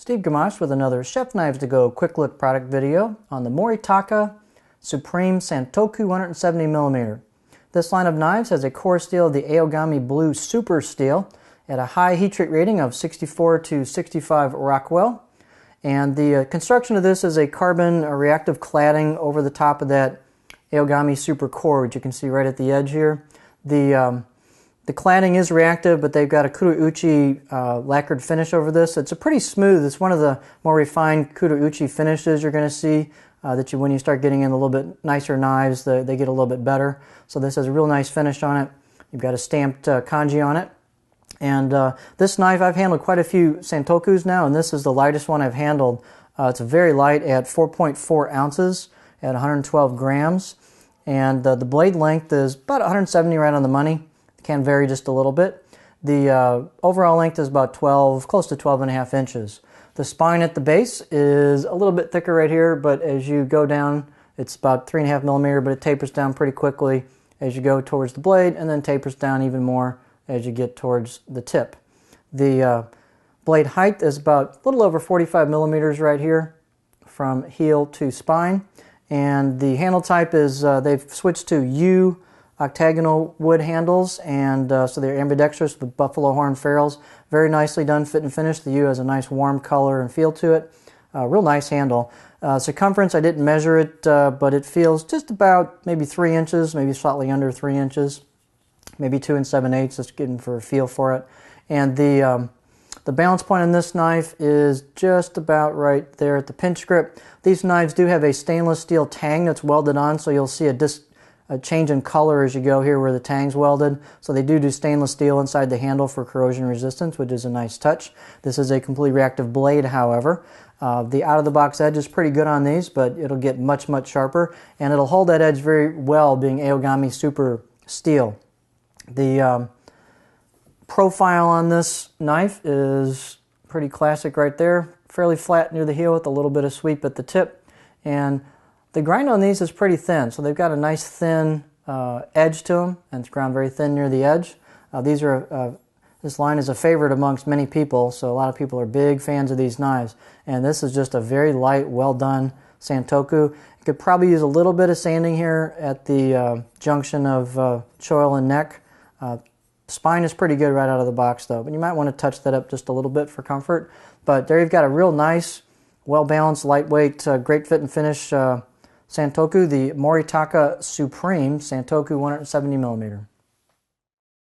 Steve Gamache with another Chef Knives to Go quick look product video on the Moritaka Supreme Santoku 170mm. This line of knives has a core steel of the Aogami Blue Super Steel at a high heat treat rating of 64 to 65 Rockwell. And the construction of this is a carbon reactive cladding over the top of that Aogami Super Core, which you can see right at the edge here. The cladding is reactive, but they've got a Kurouchi lacquered finish over this. It's a pretty smooth. It's one of the more refined Kurouchi finishes you're going to see. When you start getting in a little bit nicer knives, they get a little bit better. So this has a real nice finish on it. You've got a stamped kanji on it. And this knife, I've handled quite a few Santokus now, and this is the lightest one I've handled. It's very light at 4.4 ounces at 112 grams. And the blade length is about 170 right on the money. It can vary just a little bit. The overall length is about close to 12.5 inches. The spine at the base is a little bit thicker right here, but as you go down, it's about 3.5 millimeter, but it tapers down pretty quickly as you go towards the blade, and then tapers down even more as you get towards the tip. The blade height is about a little over 45 millimeters right here from heel to spine, and the handle type is they've switched to U octagonal wood handles, and so they're ambidextrous with buffalo horn ferrules. Very nicely done, fit and finish. The U has a nice warm color and feel to it. Real nice handle. Circumference, I didn't measure it, but it feels just about maybe 3 inches, maybe slightly under 3 inches, maybe 2 7/8, just getting for a feel for it. And the balance point on this knife is just about right there at the pinch grip. These knives do have a stainless steel tang that's welded on, so you'll see a change in color as you go here where the tang's welded. So they do stainless steel inside the handle for corrosion resistance, which is a nice touch. This is a completely reactive blade, however. The out-of-the-box edge is pretty good on these, but it'll get much, much sharper, and it'll hold that edge very well, being Aogami Super Steel. The profile on this knife is pretty classic right there. Fairly flat near the heel with a little bit of sweep at the tip. And the grind on these is pretty thin, so they've got a nice thin edge to them, and it's ground very thin near the edge. This line is a favorite amongst many people, so a lot of people are big fans of these knives. And this is just a very light, well done Santoku. You could probably use a little bit of sanding here at the junction of choil and neck. Spine is pretty good right out of the box though, but you might want to touch that up just a little bit for comfort. But there you've got a real nice, well-balanced, lightweight, great fit and finish Santoku, the Moritaka Supreme Santoku 170mm.